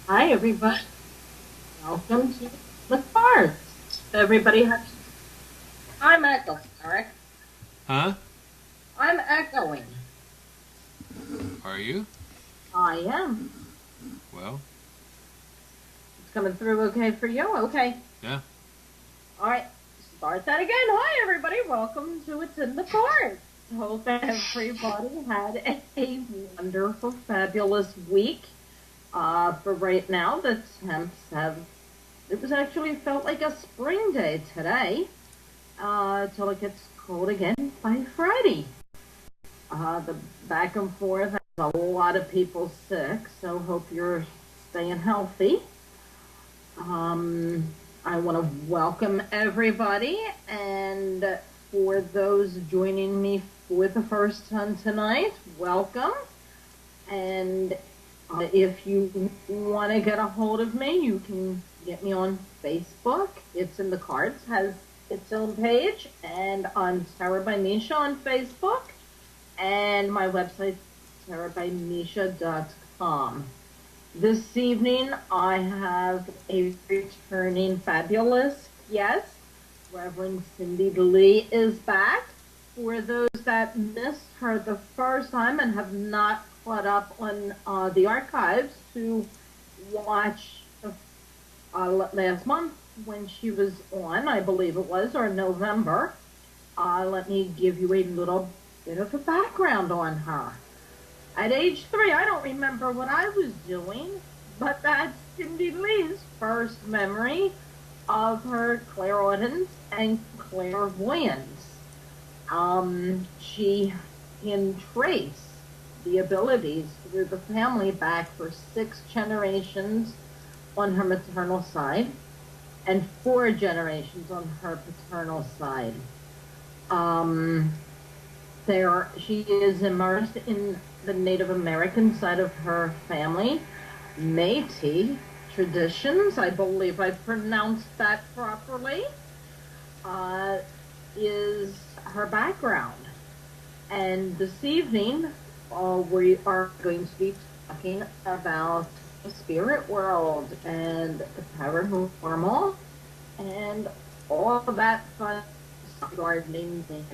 Hi, everybody. Welcome to the cards. Everybody, I'm echoing, Eric. Huh? I'm echoing. Are you? I am. Well, It's coming through okay for you? Okay. yeah. All right. Start that again. Hi, everybody. Welcome to It's in the Cards. Hope everybody had a wonderful, fabulous week. For right now, the temps have, it was actually felt like a spring day today. Till it gets cold again by Friday. The back and forth has a lot of people sick, so hope you're staying healthy. Um, I want to welcome everybody, and for those joining me for the first time tonight, welcome. And if you want to get a hold of me, you can get me on Facebook. It's in the cards, has its own page, and on Sarah by Misha on Facebook, and my website, sarahbymisha.com. This evening, I have a returning fabulous guest. Reverend Cindy Lee is back. For those that missed her the first time and have not caught up on the archives to watch last month when she was on, I believe it was, or November, let me give you a little bit of a background on her. At age 3, I don't remember what I was doing, but that's Cindy Lee's first memory of her clairaudience and clairvoyance. She can trace the abilities through the family back for 6 generations on her maternal side and 4 generations on her paternal side. Um, she is immersed in the Native American side of her family, Métis traditions. I believe I pronounced that properly. Uh, is her background. And this evening, we are going to be talking about the spirit world and the paranormal and all of that fun stuff regarding things.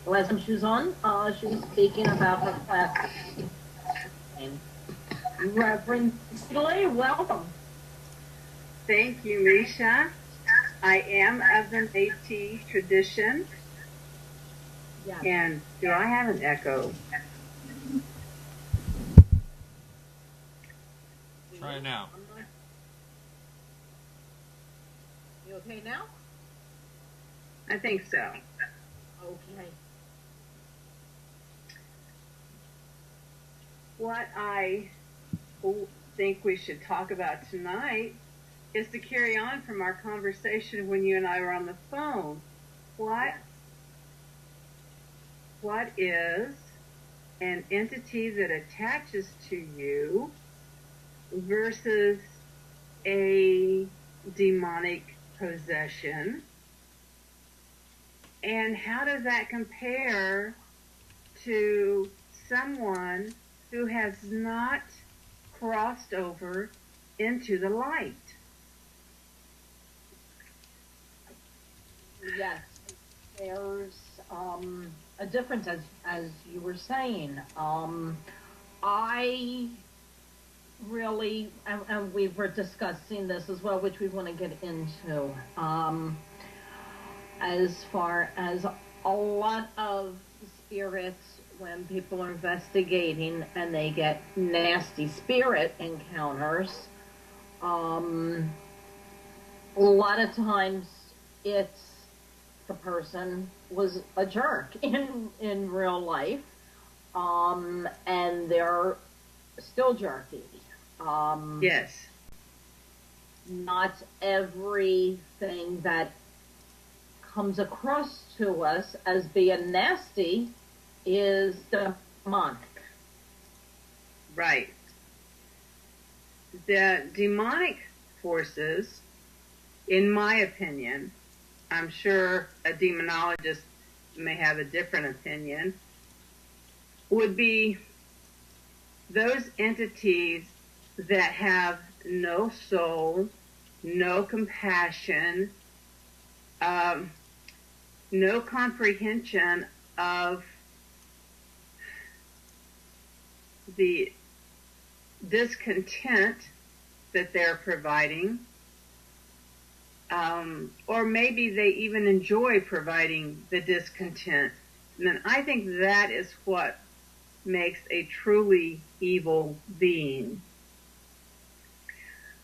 The last time she was on, she was speaking about her class. Reverend Lee, welcome. Thank you, Misha. I am of the Métis tradition. Yes. And do I have an echo? Try now. You okay now? I think so. Okay. What I think we should talk about tonight is to carry on from our conversation when you and I were on the phone. What is an entity that attaches to you versus a demonic possession? And how does that compare to someone who has not crossed over into the light? Yes, there's a difference, as you were saying. I really, and we were discussing this as well, which we want to get into. As far as a lot of spirits, when people are investigating and they get nasty spirit encounters, a lot of times it's the person was a jerk in real life, and they're still jerky. Yes. Not everything that comes across to us as being nasty is demonic. Right. The demonic forces, in my opinion, I'm sure a demonologist may have a different opinion, would be those entities that have no soul, no compassion, no comprehension of the discontent that they're providing, or maybe they even enjoy providing the discontent. And then I think that is what makes a truly evil being.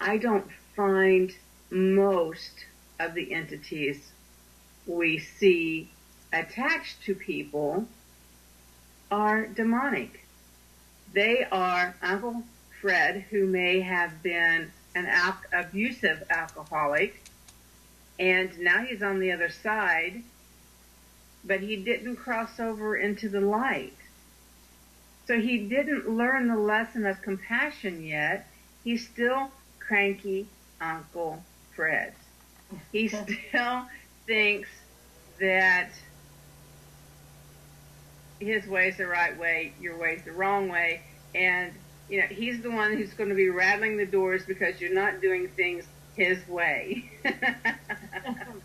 I don't find most of the entities we see attached to people are demonic. They are Uncle Fred, who may have been an abusive alcoholic, and now he's on the other side, but he didn't cross over into the light. So he didn't learn the lesson of compassion yet. He's still cranky Uncle Fred. He still thinks that his way's the right way, your way's the wrong way, and he's the one who's going to be rattling the doors because you're not doing things his way.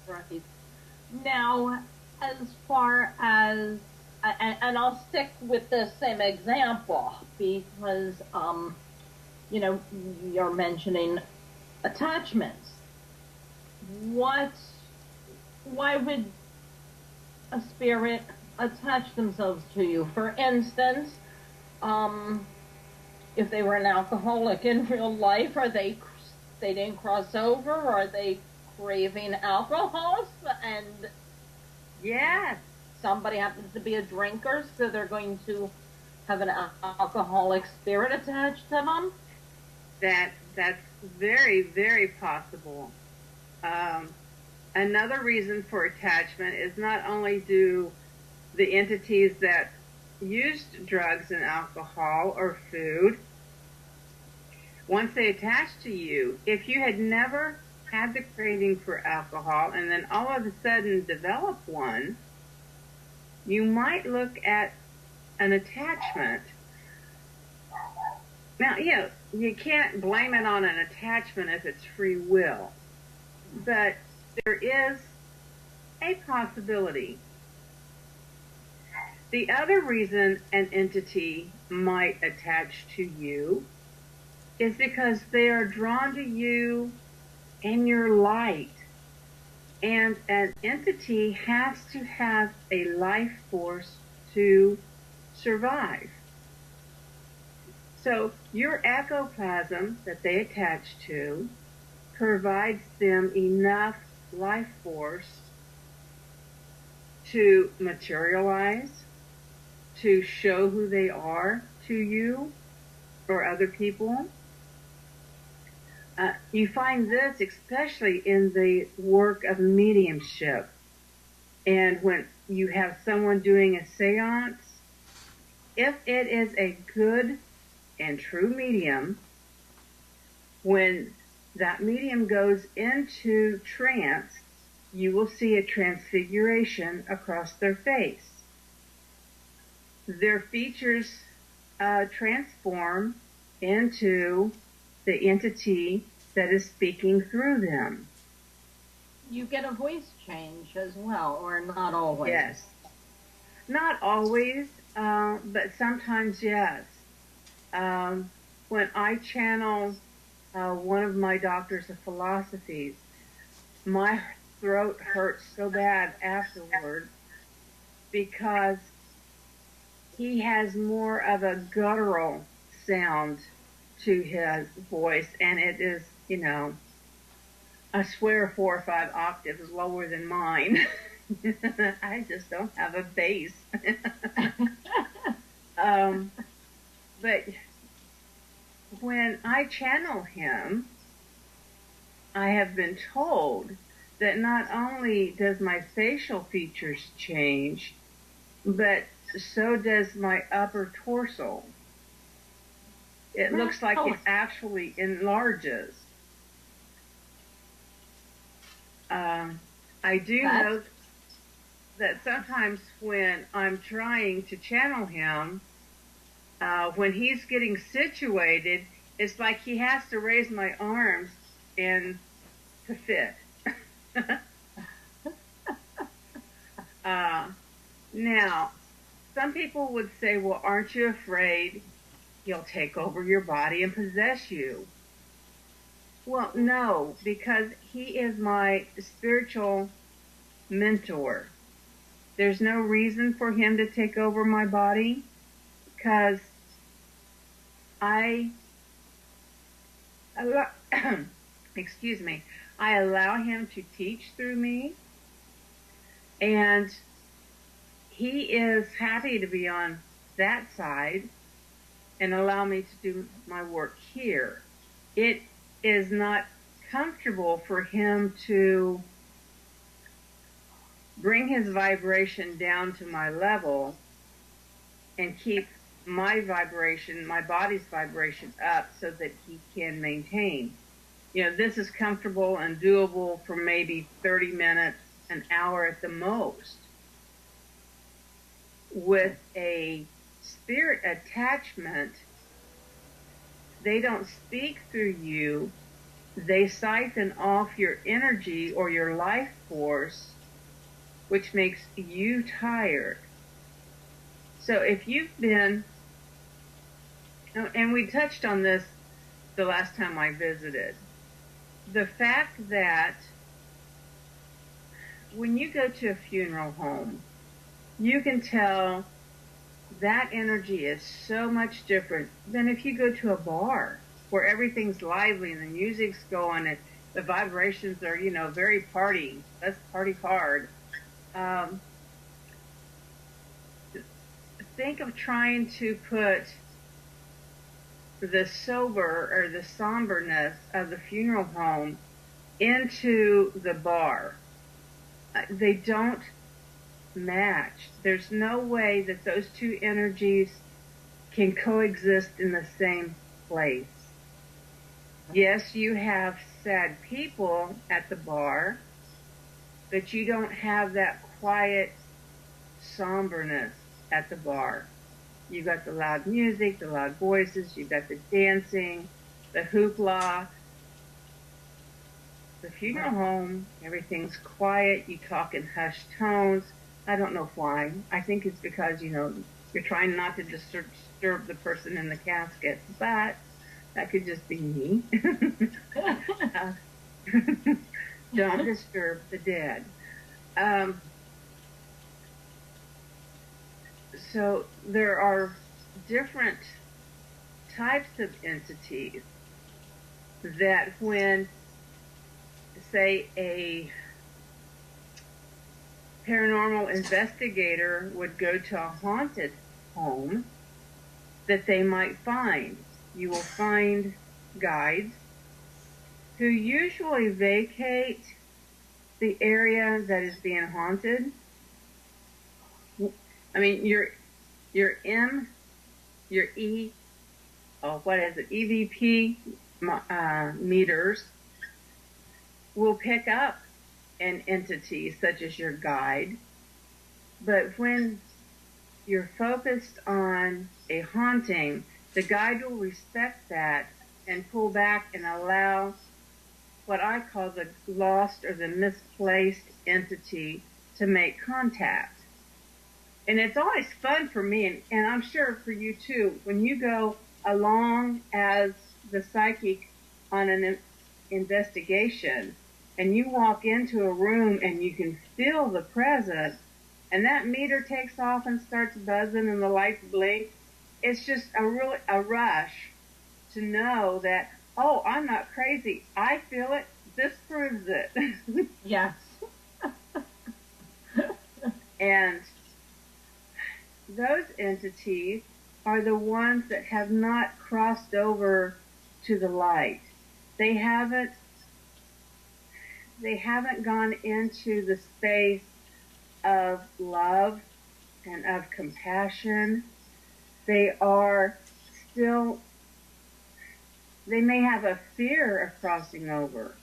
Right. Now, as far as, and I'll stick with the same example because, you're mentioning attachments. Why would a spirit attach themselves to you? For instance, if they were an alcoholic in real life, they didn't cross over, or are they craving alcohol? And yes, somebody happens to be a drinker, so they're going to have an alcoholic spirit attached to them? That's very, very possible. Another reason for attachment is not only do the entities that used drugs and alcohol or food, once they attach to you, if you had never had the craving for alcohol and then all of a sudden develop one, you might look at an attachment. Now, you can't blame it on an attachment if it's free will, but there is a possibility. The other reason an entity might attach to you is because they are drawn to you and your light. And an entity has to have a life force to survive. So your ectoplasm that they attach to provides them enough life force to materialize, to show who they are to you or other people. You find this especially in the work of mediumship. And when you have someone doing a seance, if it is a good and true medium, when that medium goes into trance, you will see a transfiguration across their face. Their features transform into the entity that is speaking through them. You get a voice change as well, or not always? Yes. Not always, but sometimes yes. When I channel one of my doctors of philosophies, my throat hurts so bad afterward because he has more of a guttural sound to his voice, and it is, I swear 4 or 5 octaves lower than mine. I just don't have a bass. But when I channel him, I have been told that not only does my facial features change, but so does my upper torso. It looks like it actually enlarges. I do know that sometimes when I'm trying to channel him, when he's getting situated, it's like he has to raise my arms and to fit. Now, some people would say, well, aren't you afraid he'll take over your body and possess you? Well, no, because he is my spiritual mentor. There's no reason for him to take over my body because I excuse me, I allow him to teach through me, and he is happy to be on that side and allow me to do my work here. It is not comfortable for him to bring his vibration down to my level and keep my vibration, my body's vibration up so that he can maintain. You know, this is comfortable and doable for maybe 30 minutes, an hour at the most. With a spirit attachment, they don't speak through you. They siphon off your energy or your life force, which makes you tired. So if you've been, and we touched on this the last time I visited, the fact that when you go to a funeral home, you can tell that energy is so much different than if you go to a bar where everything's lively and the music's going and the vibrations are, you know, very party. Let's party hard. Think of trying to put the sober or the somberness of the funeral home into the bar. They don't match. There's no way that those two energies can coexist in the same place. Yes, you have sad people at the bar, but you don't have that quiet somberness at the bar. You've got the loud music, the loud voices, you've got the dancing, the hoopla. The funeral home, everything's quiet, you talk in hushed tones. I don't know why. I think it's because, you know, you're trying not to disturb the person in the casket, but that could just be me. Don't disturb the dead. So there are different types of entities that when, say, a paranormal investigator would go to a haunted home, that they might find. You will find guides who usually vacate the area that is being haunted. I mean, your EVP meters will pick up an entity such as your guide, but when you're focused on a haunting, the guide will respect that and pull back and allow what I call the lost or the misplaced entity to make contact. And it's always fun for me, and I'm sure for you too, when you go along as the psychic on an investigation, and you walk into a room and you can feel the presence, and that meter takes off and starts buzzing and the lights blink. It's just a rush to know that, oh, I'm not crazy. I feel it. This proves it. Yes. And those entities are the ones that have not crossed over to the light. They haven't gone into the space of love and of compassion. They are still, they may have a fear of crossing over.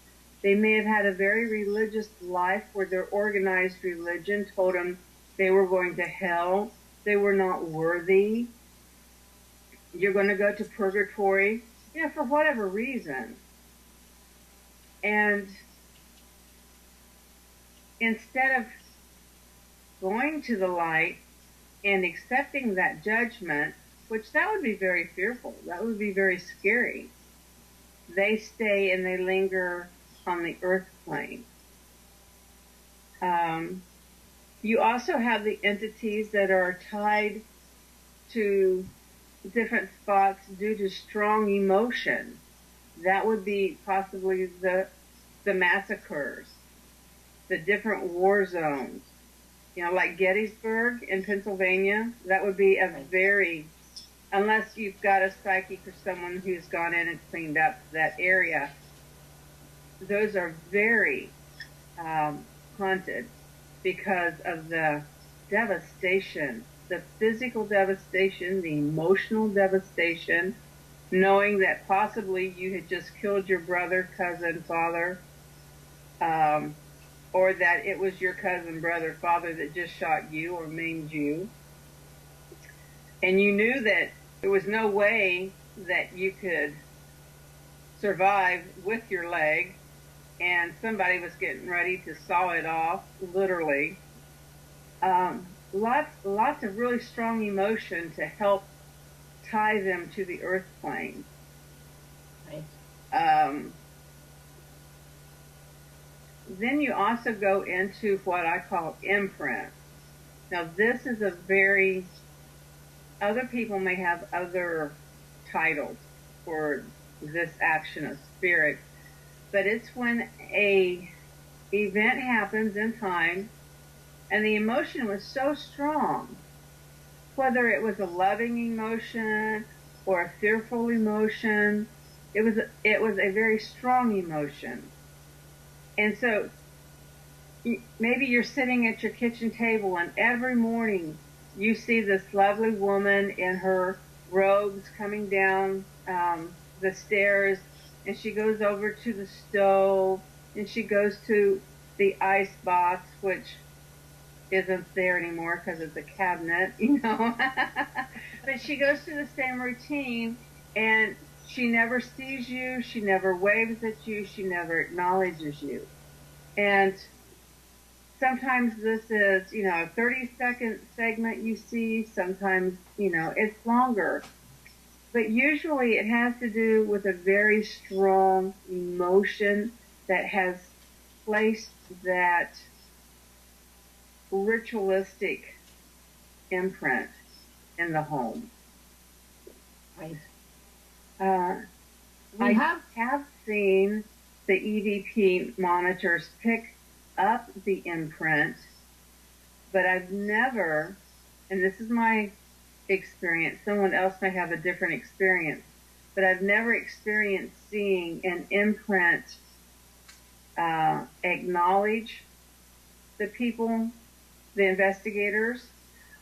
They may have had a very religious life where their organized religion told them they were going to hell, they were not worthy, you're going to go to purgatory for whatever reason. And instead of going to the light and accepting that judgment, which that would be very fearful, that would be very scary, they stay and they linger on the earth plane. You also have the entities that are tied to different spots due to strong emotion. That would be possibly the massacres, the different war zones. You know, like Gettysburg in Pennsylvania, that would be a very, unless you've got a psychic or someone who's gone in and cleaned up that area, those are very haunted because of the devastation, the physical devastation, the emotional devastation, knowing that possibly you had just killed your brother, cousin, father, or that it was your cousin, brother, father that just shot you or maimed you. And you knew that there was no way that you could survive with your leg, and somebody was getting ready to saw it off, literally. Lots of really strong emotion to help tie them to the earth plane. Right. Then you also go into what I call imprint. Now this is a very, other people may have other titles for this action of spirit, but it's when a event happens in time and the emotion was so strong, whether it was a loving emotion or a fearful emotion, it was a very strong emotion. And so maybe you're sitting at your kitchen table and every morning you see this lovely woman in her robes coming down the stairs, and she goes over to the stove and she goes to the ice box, which isn't there anymore because it's a cabinet, you know. But she goes through the same routine, and she never sees you, she never waves at you, she never acknowledges you. And sometimes this is, you know, a 30-second segment you see, sometimes, you know, it's longer. But usually it has to do with a very strong emotion that has placed that ritualistic imprint in the home. Right. I have seen the EVP monitors pick up the imprint, but I've never, and this is my experience, someone else may have a different experience, but I've never experienced seeing an imprint acknowledge the people, the investigators.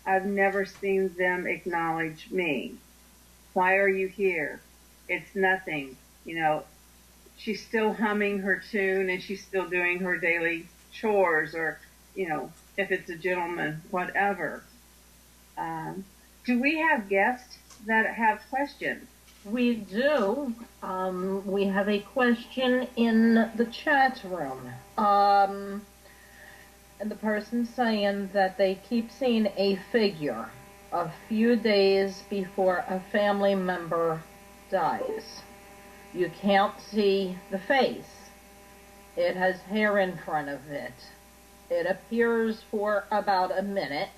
I've never seen them acknowledge me. Why are you here? It's nothing. You know, she's still humming her tune and she's still doing her daily chores, or, you know, if it's a gentleman, whatever. Do we have guests that have questions? We do. We have a question in the chat room. And the person's saying that they keep seeing a figure a few days before a family member dies. You can't see the face. It has hair in front of it. It appears for about a minute,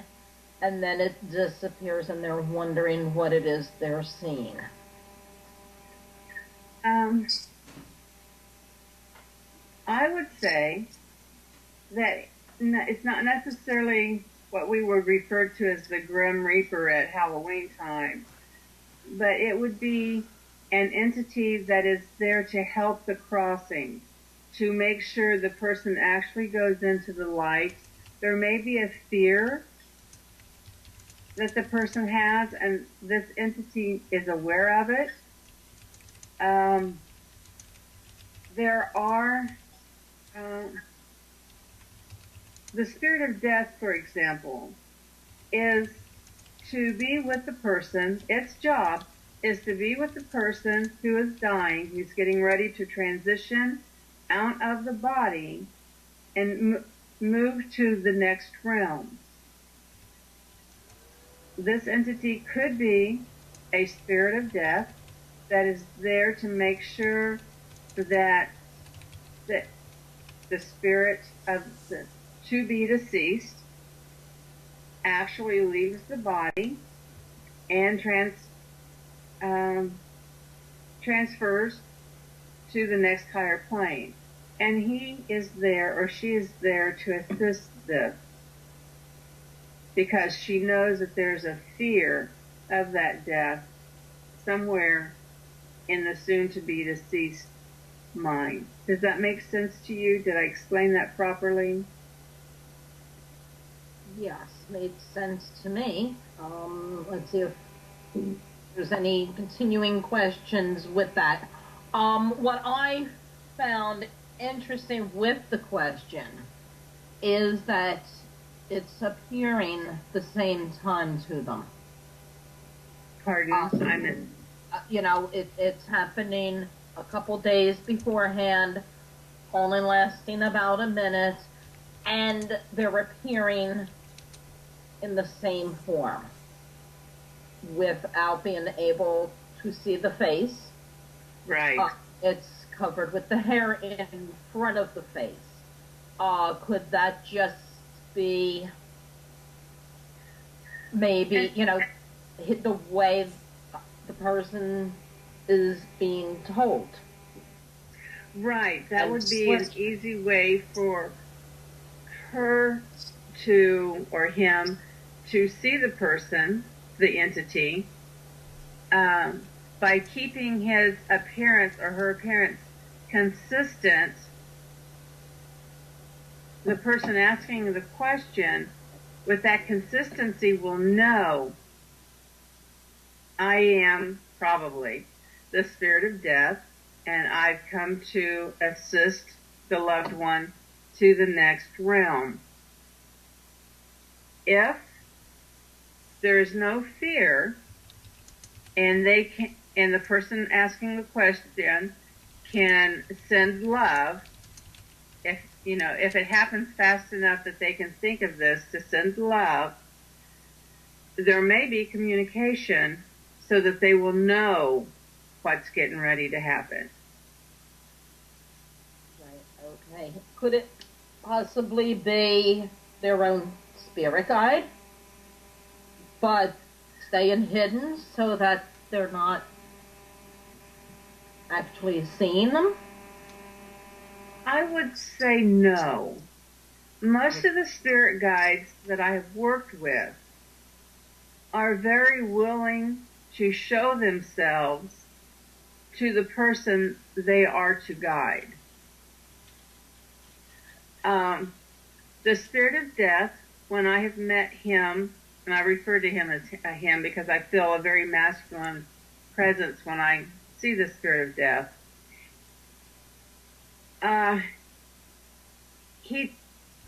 and then it disappears, and they're wondering what it is they're seeing. I would say that it's not necessarily what we would refer to as the Grim Reaper at Halloween time, but it would be an entity that is there to help the crossing, to make sure the person actually goes into the light. There may be a fear that the person has, and this entity is aware of it. There are the spirit of death, for example, is to be with the person. Its job is to be with the person who is dying, who's getting ready to transition out of the body and move to the next realm. This entity could be a spirit of death that is there to make sure that the spirit of the to be deceased actually leaves the body and transfers to the next higher plane. And he is there, or she is there, to assist this, because she knows that there's a fear of that death somewhere in the soon-to-be deceased mind. Does that make sense to you? Did I explain that properly? Yes, made sense to me. Let's see if there's any continuing questions with that. What I found interesting with the question is that it's appearing the same time to them. Pardon, Simon. It's happening a couple days beforehand, only lasting about a minute, and they're appearing in the same form without being able to see the face. Right. It's covered with the hair in front of the face. Could that just be maybe, the way the person is being told? Right. That would be an easy way for her to, or him, to see the person, the entity, by keeping his appearance or her appearance consistent. The person asking the question, with that consistency, will know, I am probably the spirit of death, and I've come to assist the loved one to the next realm. If there is no fear, and the person asking the question can send love, if it happens fast enough that they can think of this to send love, there may be communication so that they will know what's getting ready to happen. Right, okay. Could it possibly be their own spirit guide, but staying hidden so that they're not actually seeing them? I would say no. Most of the spirit guides that I have worked with are very willing to show themselves to the person they are to guide. The spirit of death, when I have met him, and I refer to him as a him because I feel a very masculine presence when I see the spirit of death,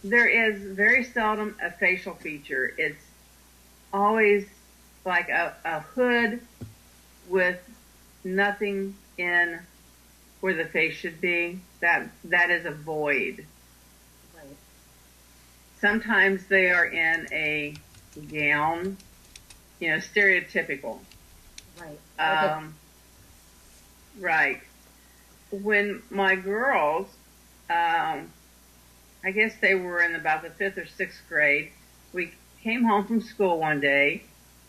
there is very seldom a facial feature. It's always like a hood with nothing in where the face should be. That is a void. Right. Sometimes they are in a gown, stereotypical. Right. Okay. Right. When my girls, I guess they were in about the 5th or 6th grade, we came home from school one day,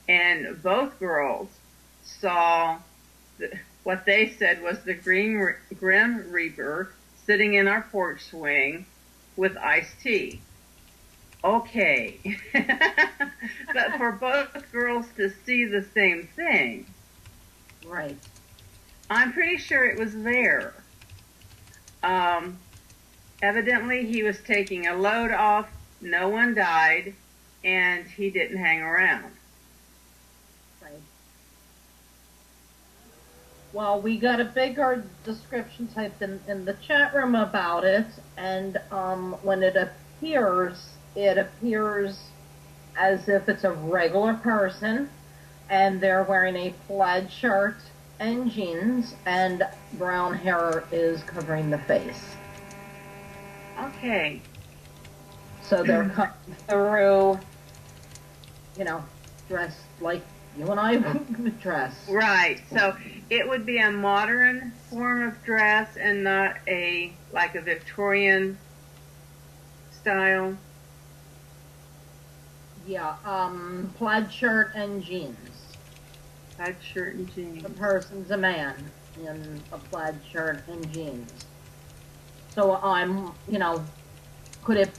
and both girls saw what they said was the Grim Reaper sitting in our porch swing with iced tea. Okay. But for both girls to see the same thing. Right. I'm pretty sure it was there. Evidently, he was taking a load off, no one died, and he didn't hang around. Right. Well, we got a bigger description typed in the chat room about it, and when it appears as if it's a regular person, and they're wearing a plaid shirt and jeans, and brown hair is covering the face. Okay. So they're coming through, dressed like you and I would dress. Right. So it would be a modern form of dress and not like a Victorian style. Yeah, plaid shirt and jeans. Plaid shirt and jeans. The person's a man in a plaid shirt and jeans. So could it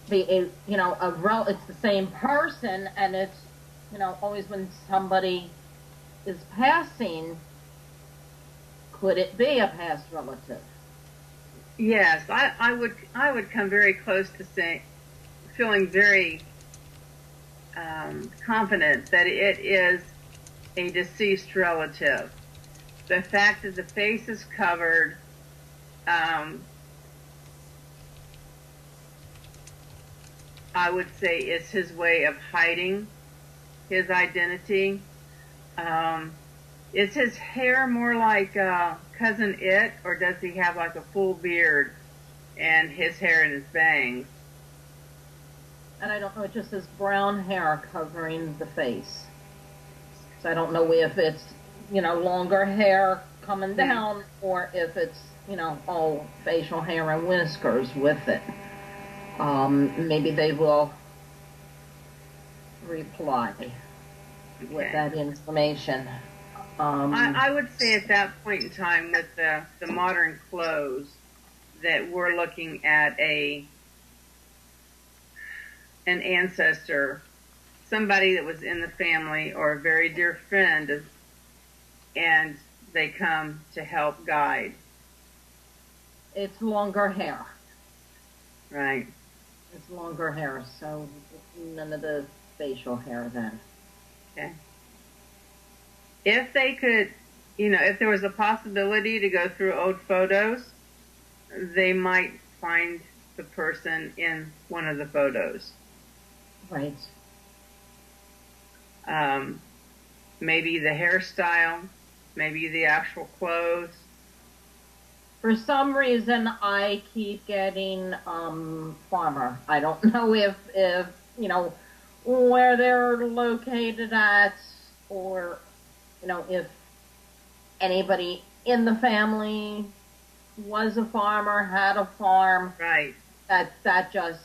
be it's the same person, and it's, always when somebody is passing, could it be a past relative? Yes, I would come very close to feeling very confident that it is a deceased relative. The fact that the face is covered, I would say is his way of hiding his identity. Is his hair more like Cousin It, or does he have like a full beard and his hair and his bangs? And I don't know, it just says brown hair covering the face. So I don't know if it's, longer hair coming down, or if it's, all facial hair and whiskers with it. Maybe they will reply with that information. I would say at that point in time, with the modern clothes, that we're looking at an ancestor, somebody that was in the family or a very dear friend, and they come to help guide. It's longer hair. Right. It's longer hair, so none of the facial hair then. Okay. If they could, if there was a possibility to go through old photos, they might find the person in one of the photos. Right. Maybe the hairstyle, maybe the actual clothes. For some reason, I keep getting farmer. I don't know if where they're located at, or if anybody in the family was a farmer, had a farm. Right. That just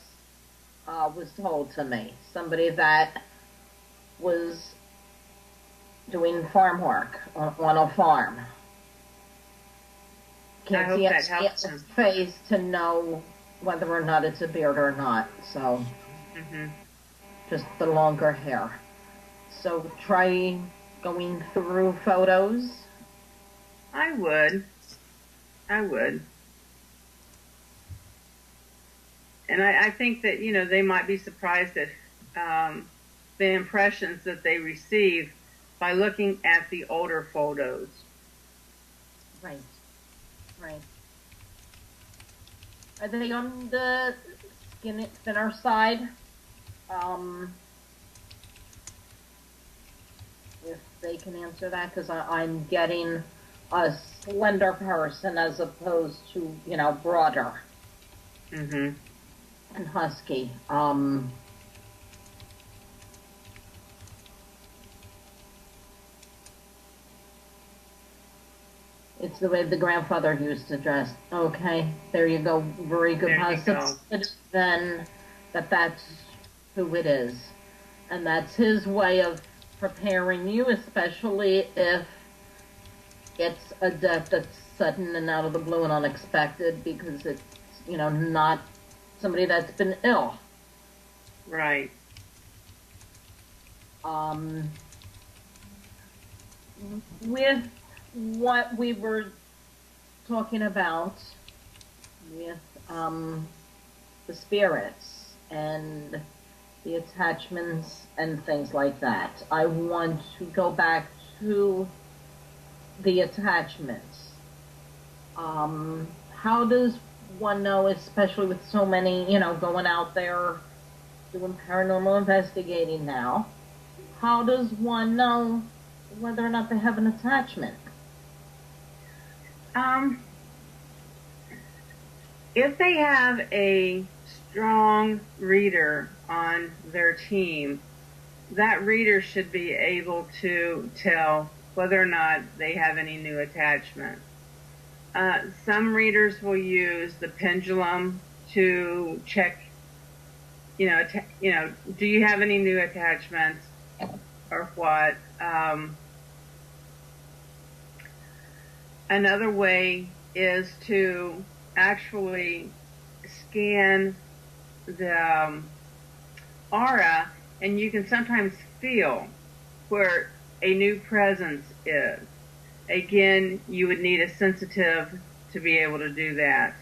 was told to me. Somebody that was doing farm work on a farm. Can't see his face to know whether or not it's a beard or not. So, just the longer hair. So try going through photos. I would. And I think that, they might be surprised at the impressions that they receive by looking at the older photos. Right. Are they on the thinner side? If they can answer that, because I'm getting a slender person as opposed to, broader. Mm-hmm. And husky. It's the way the grandfather used to dress. Okay, there you go. Very good possibility then that's who it is. And that's his way of preparing you, especially if it's a death that's sudden and out of the blue and unexpected, because it's, not somebody that's been ill. Right. With what we were talking about with the spirits and the attachments and things like that, I want to go back to the attachments. How does one know, especially with so many, going out there doing paranormal investigating now, how does one know whether or not they have an attachment? If they have a strong reader on their team, that reader should be able to tell whether or not they have any new attachment. Some readers will use the pendulum to check, do you have any new attachments or what? Another way is to actually scan the aura, and you can sometimes feel where a new presence is. Again, you would need a sensitive to be able to do that.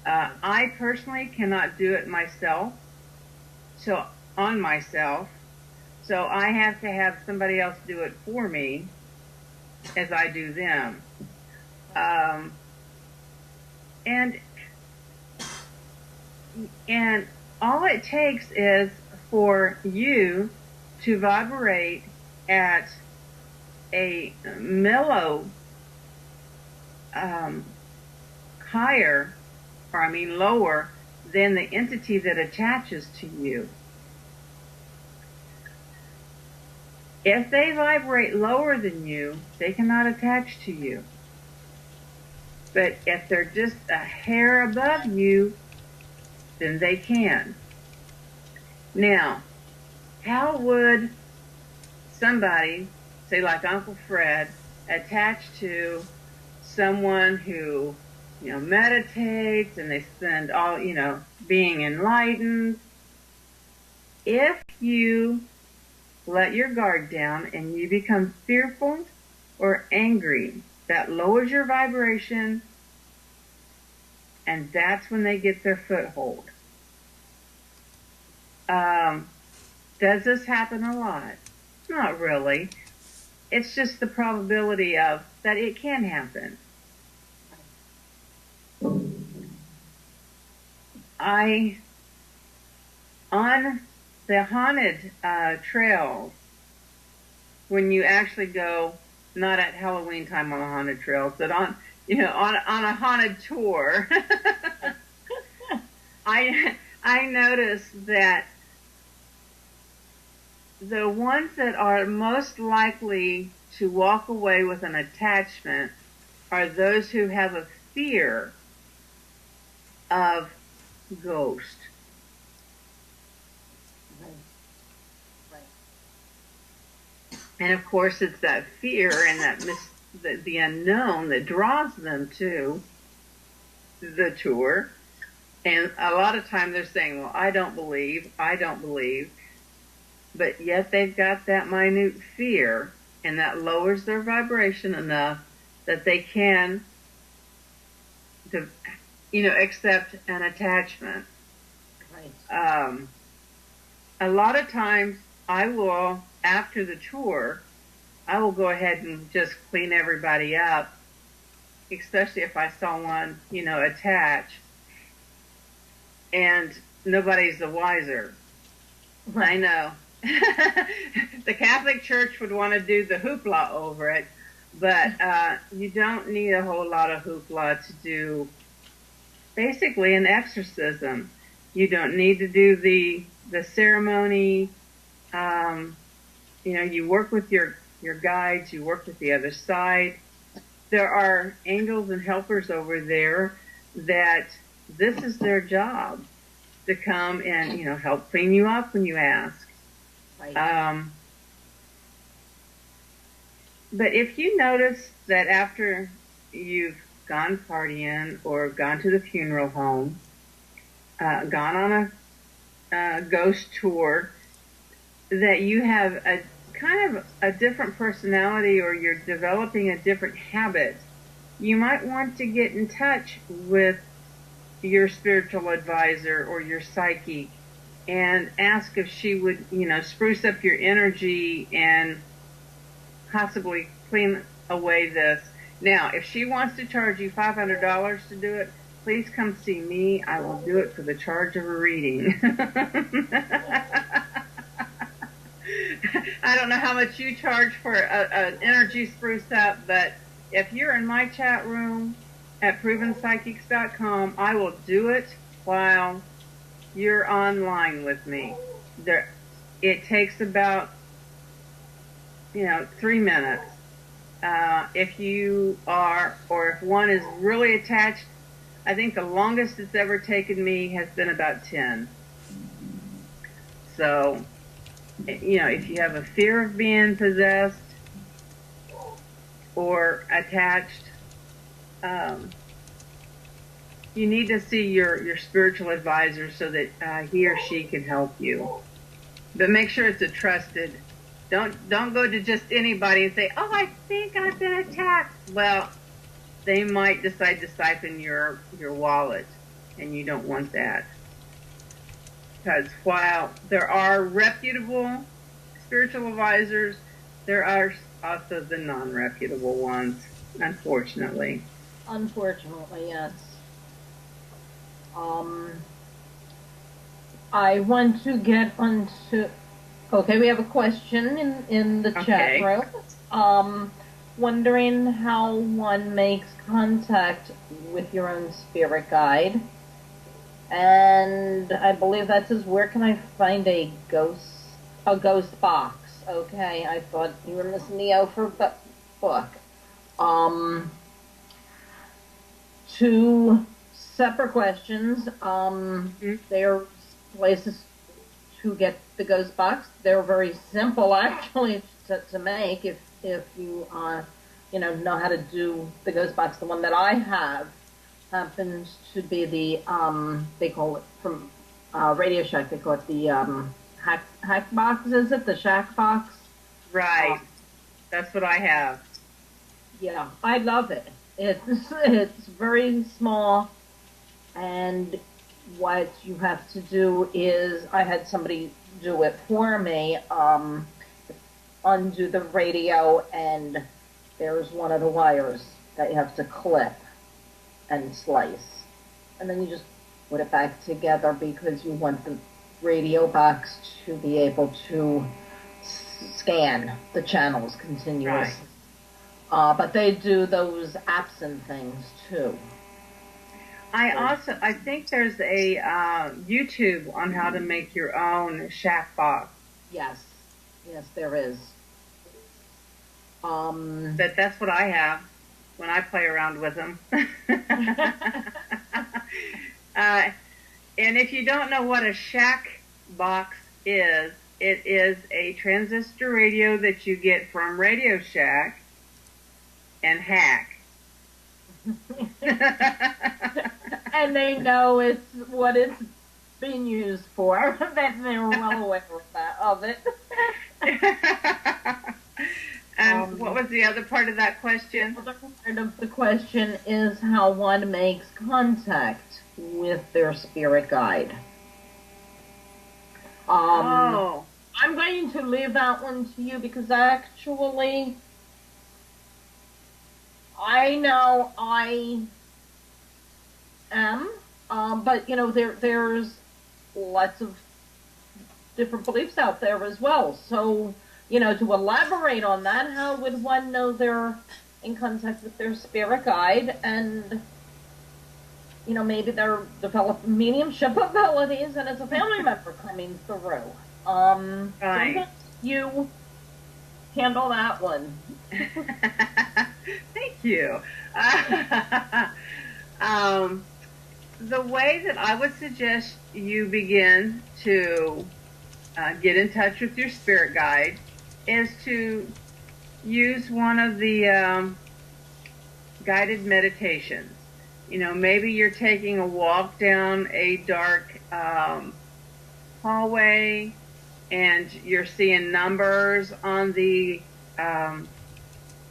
I personally cannot do it myself, so I have to have somebody else do it for me as I do them. And all it takes is for you to vibrate at a mellow, lower than the entity that attaches to you. If they vibrate lower than you, they cannot attach to you. But if they're just a hair above you, then they can. Now, how would somebody, say like Uncle Fred, attach to someone who, meditates and they spend all, being enlightened? If you let your guard down and you become fearful or angry, that lowers your vibration, and that's when they get their foothold. Does this happen a lot? Not really. It's just the probability of that it can happen. On the haunted trails, when you actually go, not at Halloween time on the haunted trails, but on a haunted tour, I noticed that the ones that are most likely to walk away with an attachment are those who have a fear of ghost. And of course, it's that fear and the unknown that draws them to the tour. And a lot of time they're saying, well, I don't believe. But yet they've got that minute fear, and that lowers their vibration enough that they can, accept an attachment. Right. A lot of times I will, after the tour, I will go ahead and just clean everybody up, especially if I saw one, attach, and nobody's the wiser. Right. I know. The Catholic Church would want to do the hoopla over it, but you don't need a whole lot of hoopla to do basically an exorcism. You don't need to do the ceremony. You work with your guides, you work with the other side. There are angels and helpers over there that this is their job, to come and, help clean you up when you ask. Right. But if you notice that after you've gone partying or gone to the funeral home, gone on a ghost tour, that you have a kind of a different personality or you're developing a different habit, you might want to get in touch with your spiritual advisor or your psychic and ask if she would, spruce up your energy and possibly clean away this. Now, if she wants to charge you $500 to do it, please come see me. I will do it for the charge of a reading. I don't know how much you charge for an energy spruce up, but if you're in my chat room at provenpsychics.com, I will do it while you're online with me. It takes about 3 minutes. If you are, or if one is really attached, I think the longest it's ever taken me has been about 10. So, if you have a fear of being possessed or attached, you need to see your spiritual advisor so that he or she can help you. But make sure it's a trusted. Don't go to just anybody and say, "Oh, I think I've been attacked." Well, they might decide to siphon your wallet, and you don't want that. Because while there are reputable spiritual advisors, there are also the non-reputable ones, unfortunately. Unfortunately, yes. I want to get onto. Okay, we have a question in the chat room. Wondering how one makes contact with your own spirit guide. And I believe that says, where can I find a ghost box? Okay, I thought you were missing the O for book. Two separate questions. There's places to get the ghost box. They're very simple, actually, to make if you know how to do the ghost box. The one that I have happens to be the they call it from Radio Shack. They call it the hack box. Is it the Shack box? Right. That's what I have. Yeah, I love it. It's very small, and what you have to do is, I had somebody do it for me, undo the radio, and there's one of the wires that you have to clip and slice. And then you just put it back together because you want the radio box to be able to scan the channels continuously. Right. But they do those apps and things too. I think there's a YouTube on how to make your own shack box. Yes, there is. That's what I have when I play around with them. And if you don't know what a shack box is, it is a transistor radio that you get from Radio Shack and Hack. And they know it's what it's being used for. That they're well aware of it. And what was the other part of that question? The other part of the question is how one makes contact with their spirit guide. I'm going to leave that one to you because actually I know I am, but there's lots of different beliefs out there as well. So, to elaborate on that, how would one know they're in contact with their spirit guide, and maybe they're developing mediumship abilities and it's a family member coming through. Right. So you handle that one. Thank you. The way that I would suggest you begin to get in touch with your spirit guide is to use one of the guided meditations. Maybe you're taking a walk down a dark hallway and you're seeing numbers on the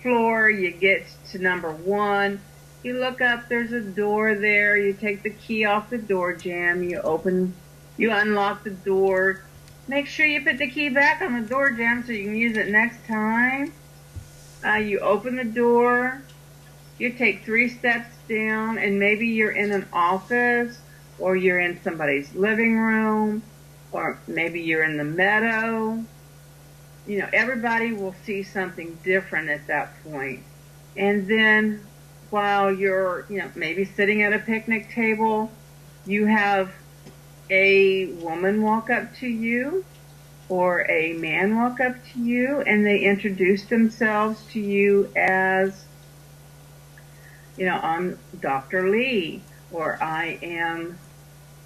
floor. You get to number 1. You look up, there's a door there. You take the key off the door jamb. You unlock the door. Make sure you put the key back on the door jamb so you can use it next time. You open the door. You take 3 steps down, and maybe you're in an office, or you're in somebody's living room, or maybe you're in the meadow, everybody will see something different at that point. And then while you're, maybe sitting at a picnic table, you have a woman walk up to you or a man walk up to you and they introduce themselves to you as, I'm Dr. Lee, or I am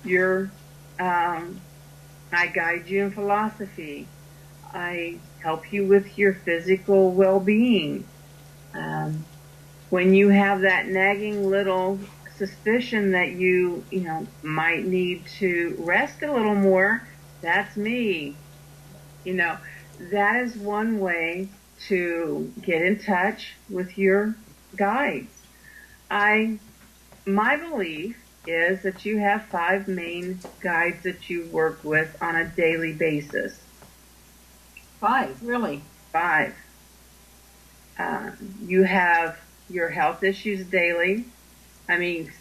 your, I guide you in philosophy. I help you with your physical well-being. When you have that nagging little suspicion that you might need to rest a little more, that's me. That is one way to get in touch with your guides. My belief is that you have 5 main guides that you work with on a daily basis. 5, really? 5. You have your health issues daily. I mean,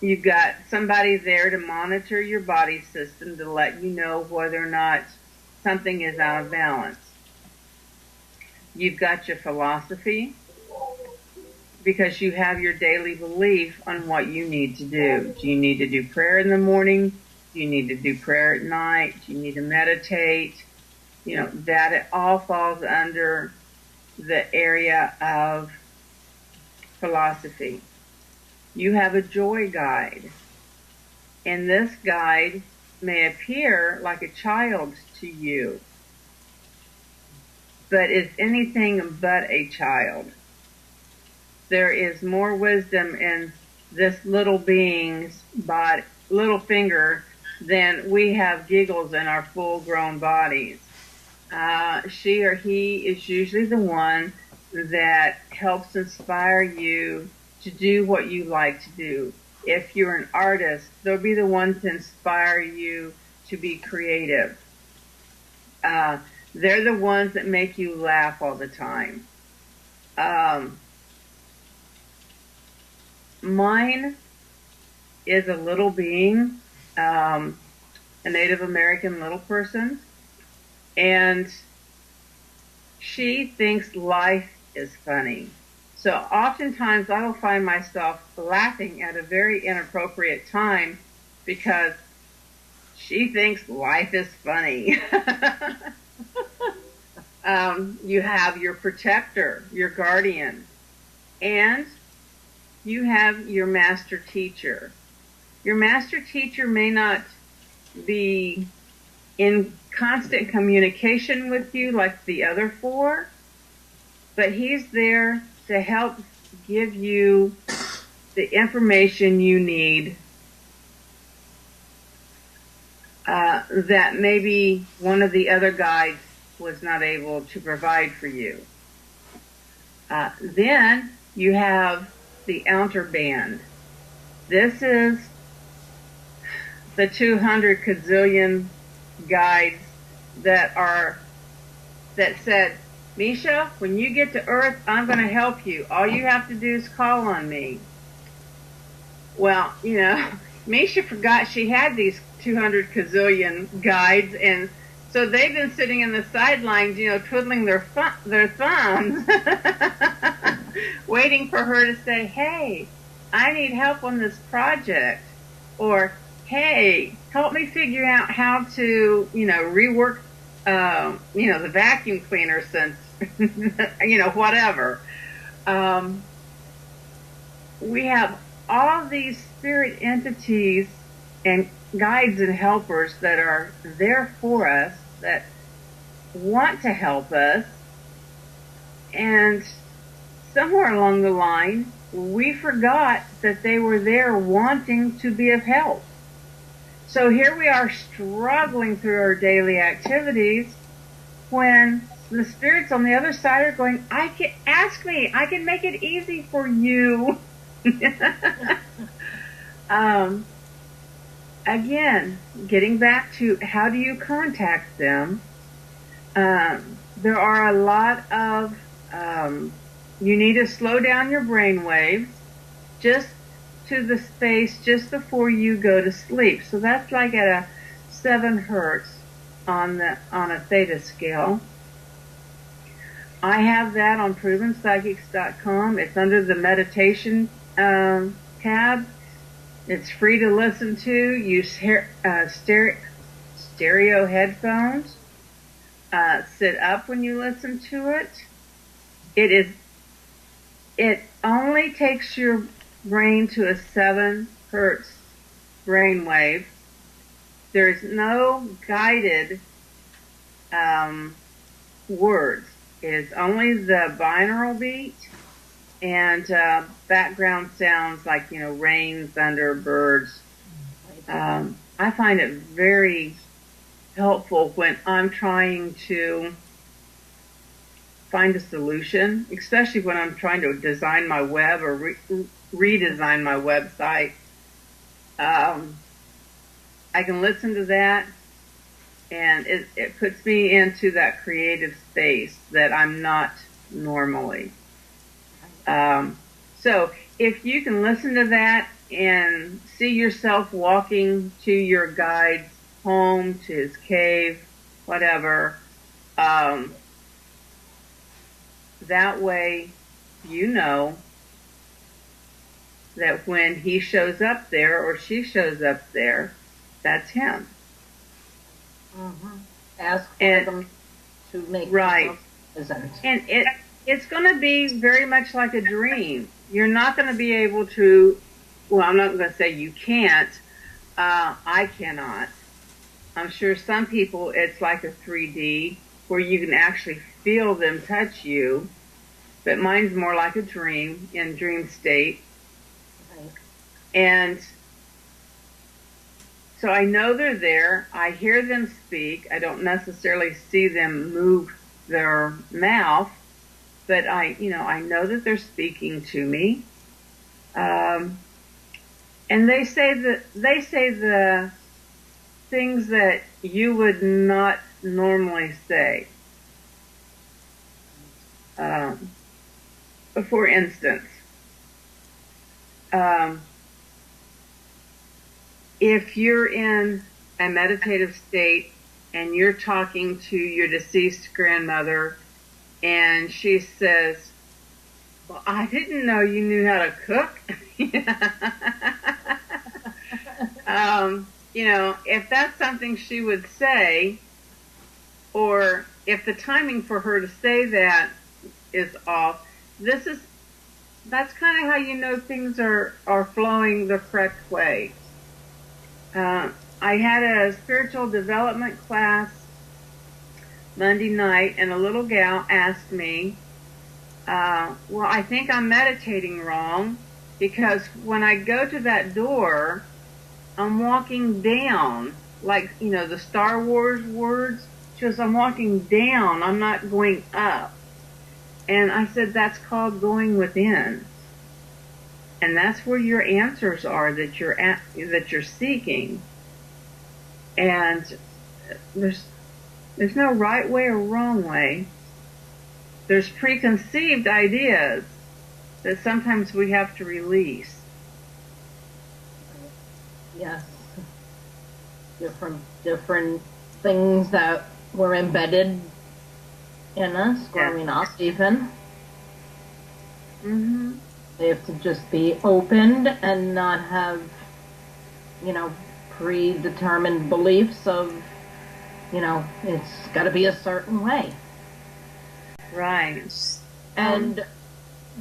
you've got somebody there to monitor your body system to let you know whether or not something is out of balance. You've got your philosophy, because you have your daily belief on what you need to do. Do you need to do prayer in the morning? Do you need to do prayer at night? Do you need to meditate? That it all falls under the area of philosophy. You have a joy guide, and this guide may appear like a child to you, but is anything but a child. There is more wisdom in this little being's little finger than we have giggles in our full-grown bodies. She or he is usually the one that helps inspire you to do what you like to do. If you're an artist, they'll be the one to inspire you to be creative. They're the ones that make you laugh all the time. Mine is a little being, a Native American little person, and she thinks life is funny. So oftentimes I will find myself laughing at a very inappropriate time because she thinks life is funny. You have your protector, your guardian, and you have your master teacher. Your master teacher may not be in constant communication with you like the other 4, but he's there to help give you the information you need that maybe one of the other guides was not able to provide for you. Then you have the outer band. This is the 200 gazillion guides that said, Misha, when you get to Earth, I'm going to help you. All you have to do is call on me. Well, Misha forgot she had these 200 gazillion guides, and so they've been sitting in the sidelines, twiddling their thumbs, waiting for her to say, hey, I need help on this project, or hey, help me figure out how to, rework, the vacuum cleaner since, whatever. We have all these spirit entities and guides and helpers that are there for us, that want to help us, and somewhere along the line, we forgot that they were there wanting to be of help. So here we are struggling through our daily activities when the spirits on the other side are going, ask me, I can make it easy for you. Again, getting back to how do you contact them, there are a lot of, you need to slow down your brain waves just to the space just before you go to sleep. So that's like at a 7 hertz on a theta scale. I have that on provenpsychics.com. It's under the meditation tab. It's free to listen to. Use stereo headphones. Sit up when you listen to it. It only takes your brain to a 7 hertz brainwave. There's no guided words. It is only the binaural beat and background sounds like, rain, thunder, birds. I find it very helpful when I'm trying to find a solution, especially when I'm trying to design my web or redesign my website. I can listen to that, and it puts me into that creative space that I'm not normally. So if you can listen to that and see yourself walking to your guide's home, to his cave, whatever, that way you know that when he shows up there or she shows up there, that's him. Mm-hmm. Ask for them to make right. present. And it's going to be very much like a dream. You're not going to be able to, well, I'm not going to say you can't. I cannot. I'm sure some people it's like a 3D where you can actually feel them touch you, but mine's more like a dream, in dream state. Right. And so I know they're there. I hear them speak. I don't necessarily see them move their mouth, but I know that they're speaking to me. And they say the things that you would not normally say. For instance, if you're in a meditative state and you're talking to your deceased grandmother and she says, "Well, I didn't know you knew how to cook." If that's something she would say, or if the timing for her to say that is off, that's kind of how you know things are flowing the correct way. I had a spiritual development class Monday night, and a little gal asked me, well, I think I'm meditating wrong, because when I go to that door, I'm walking down, like, the Star Wars words. She goes, I'm walking down, I'm not going up. And I said, that's called going within. And that's where your answers are that you're seeking. And there's no right way or wrong way. There's preconceived ideas that sometimes we have to release. Yes. Different things that were embedded in us, growing up even. Mm-hmm. They have to just be opened and not have, predetermined beliefs of, it's got to be a certain way. Right. And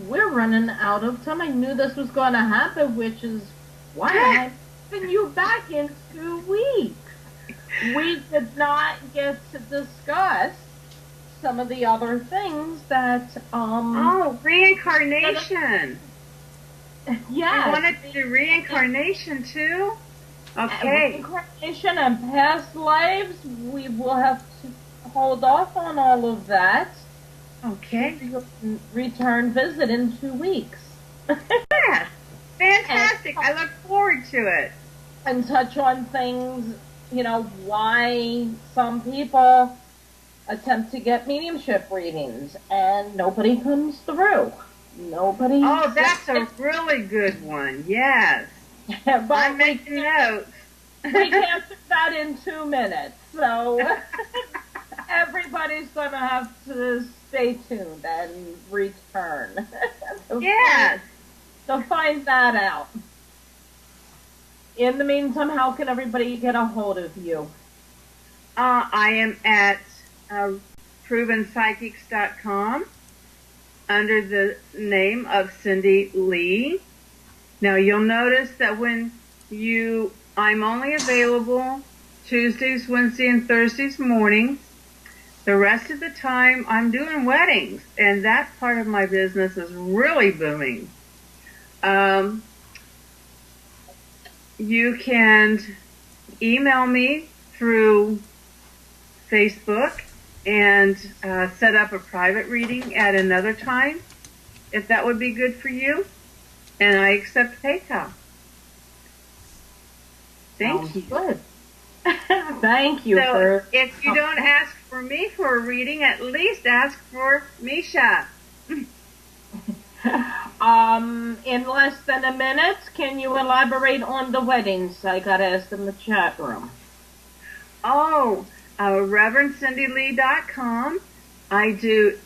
we're running out of time. I knew this was going to happen, which is why I'm having you back in 2 weeks. We did not get to discuss some of the other things that reincarnation. Yes. I wanted to do reincarnation too. Okay. Reincarnation and past lives, we will have to hold off on all of that. Okay. Return visit in 2 weeks. Yes. Fantastic. I look forward to it. And touch on things, why some people attempt to get mediumship readings and nobody comes through. Nobody. Oh, that's a really good one. Yes. But I'm making notes. We can't do that in 2 minutes. So, everybody's going to have to stay tuned and return Yes. to find that out. In the meantime, how can everybody get a hold of you? I am at provenpsychics.com under the name of Cindy Lee. Now you'll notice that I'm only available Tuesdays, Wednesdays, and Thursdays mornings. The rest of the time I'm doing weddings, and that part of my business is really booming. You can email me through Facebook and set up a private reading at another time, if that would be good for you. And I accept PayPal. Thank you. Good. Thank you So if you don't ask for me for a reading, at least ask for Misha. In less than a minute, can you elaborate on the weddings I got asked in the chat room? Oh, ReverendCindyLee.com. I do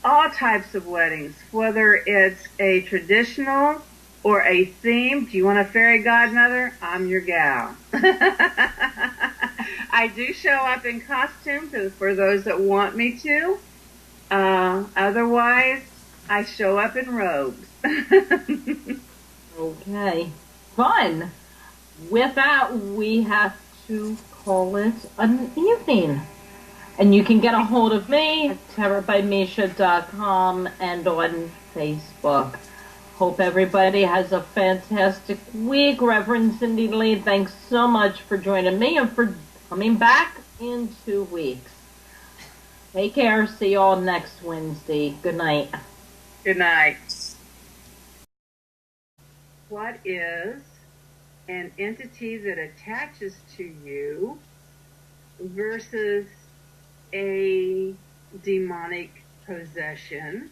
all types of weddings, whether it's a traditional or a theme. Do you want a fairy godmother? I'm your gal. I do show up in costume for those that want me to. Otherwise, I show up in robes. Okay. Fun. With that, we have to call it an evening. And you can get a hold of me at terrorbymisha.com and on Facebook. Hope everybody has a fantastic week. Reverend Cindy Lee, thanks so much for joining me and for coming back in 2 weeks. Take care. See you all next Wednesday. Good night. Good night. What is an entity that attaches to you versus a demonic possession?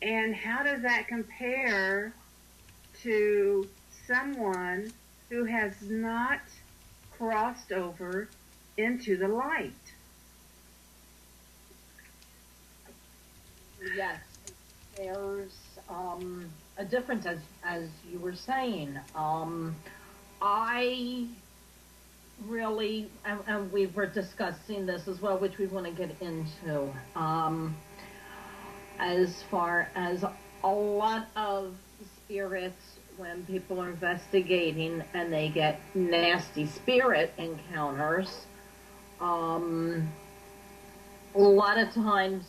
And how does that compare to someone who has not crossed over into the light? Yes, there's a difference, as you were saying. I really, and we were discussing this as well, which we want to get into. As far as a lot of spirits, when people are investigating and they get nasty spirit encounters, a lot of times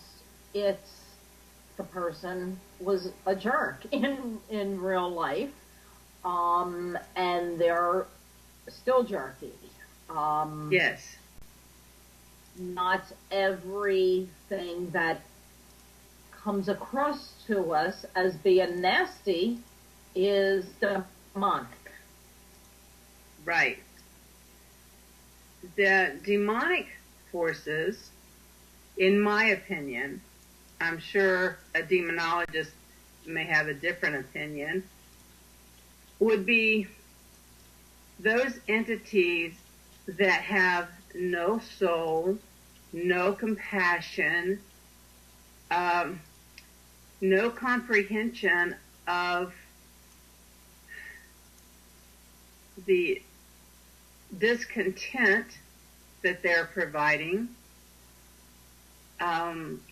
it's the person was a jerk in real life, and they're still jerky. Yes. Not everything that comes across to us as being nasty is demonic. Right. The demonic forces, in my opinion, I'm sure a demonologist may have a different opinion, would be those entities that have no soul, no compassion, no comprehension of the discontent that they're providing,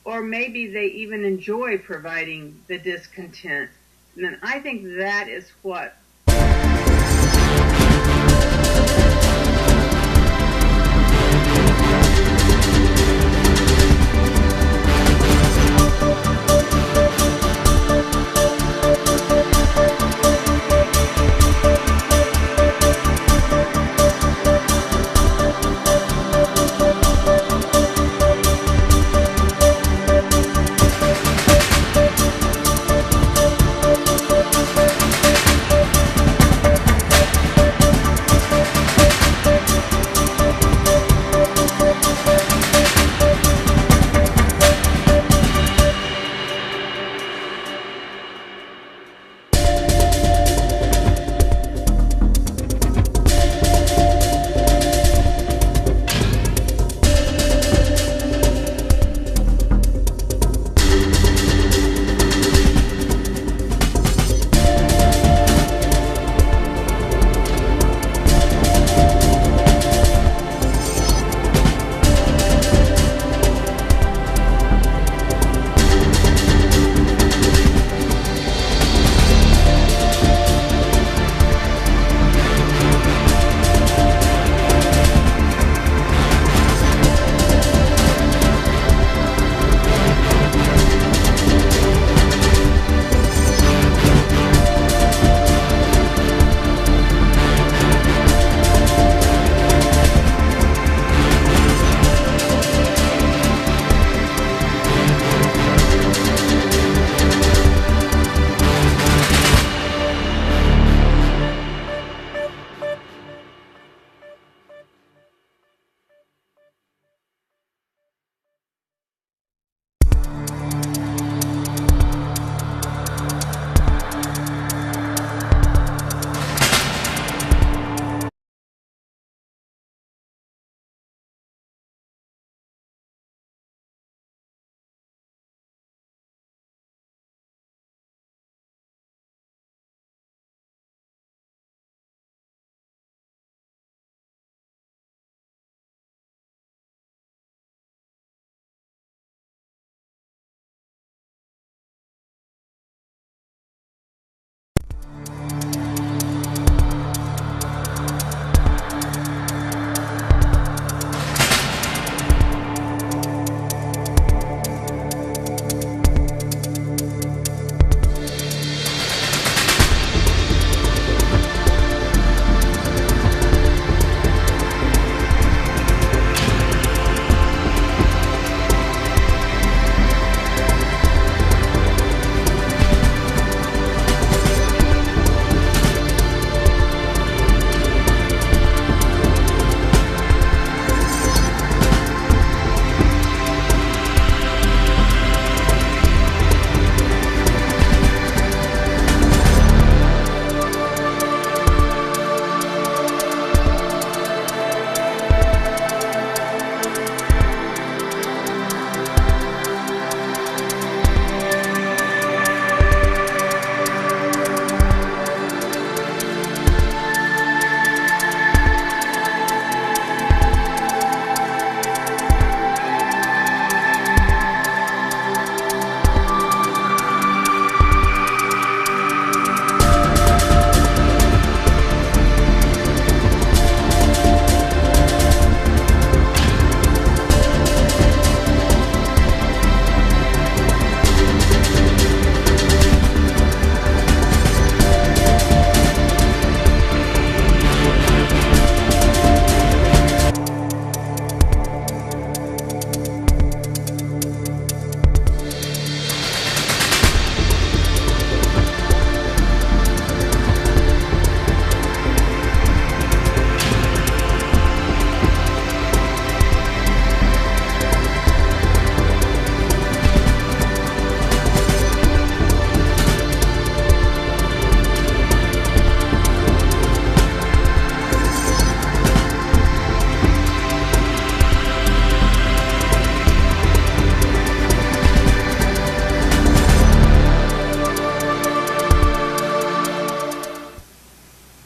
or maybe they even enjoy providing the discontent. And then I think that is what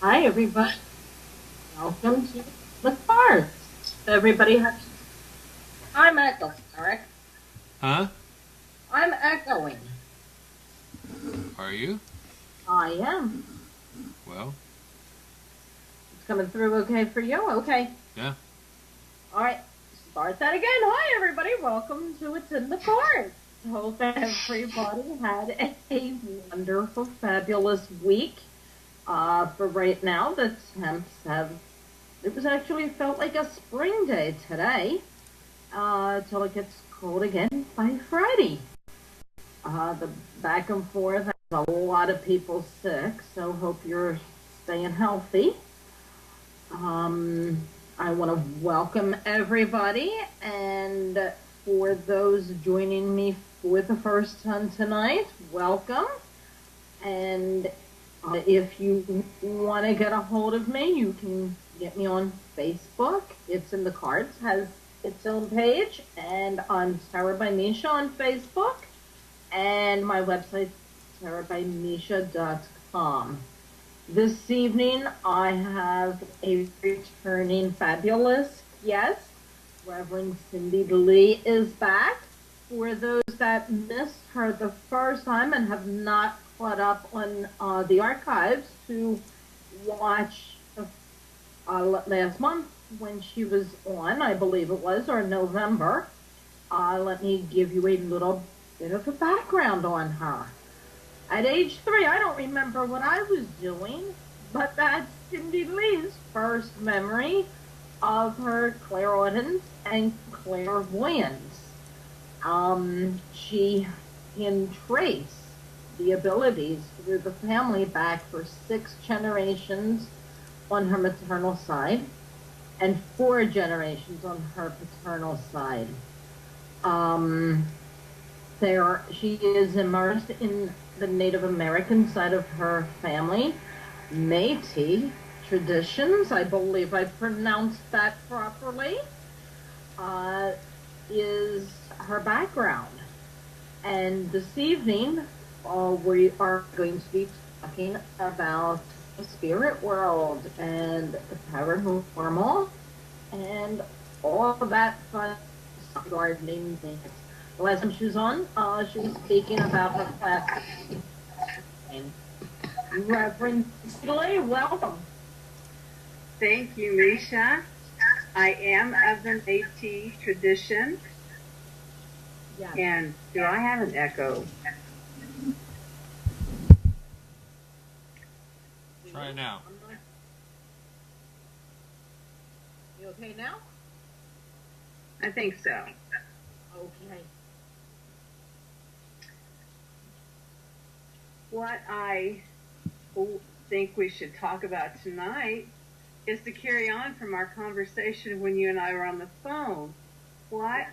Hi, everybody. Welcome to the cards. Everybody has. I'm echoing, Eric. Huh? I'm echoing. Are you? I am. Well, It's coming through okay for you? Okay. yeah. All right. Start that again. Hi, everybody. Welcome to It's in the Cards. Hope everybody had a wonderful, fabulous week. For right now, the temps have. It was actually felt like a spring day today. Till it gets cold again by Friday. The back and forth has a lot of people sick, so hope you're staying healthy. I want to welcome everybody, and for those joining me for the first time tonight, welcome. And if you want to get a hold of me, you can get me on Facebook. It's in the cards, has its own page, and I'm Sarah by Misha on Facebook, and my website sarahbymisha.com. This evening I have a returning fabulous guest. Reverend Cindy Lee is back. For those that missed her the first time and have not caught up on the archives to watch last month when she was on, I believe it was, or November, let me give you a little bit of a background on her. At age 3, I don't remember what I was doing, but that's Cindy Lee's first memory of her clairaudience and clairvoyance. She can trace the abilities through the family back for 6 generations on her maternal side and 4 generations on her paternal side. She is immersed in the Native American side of her family, Métis traditions, I believe I pronounced that properly, is her background. And this evening, we are going to be talking about the spirit world and the paranormal and all of that fun gardening things. The last time she was on, she was speaking about her class. Reverend Lee, welcome. Thank you, Misha. I am of the Métis tradition. Yes. And do I have an echo? Try now. You okay now? I think so. Okay. What I think we should talk about tonight is to carry on from our conversation when you and I were on the phone. What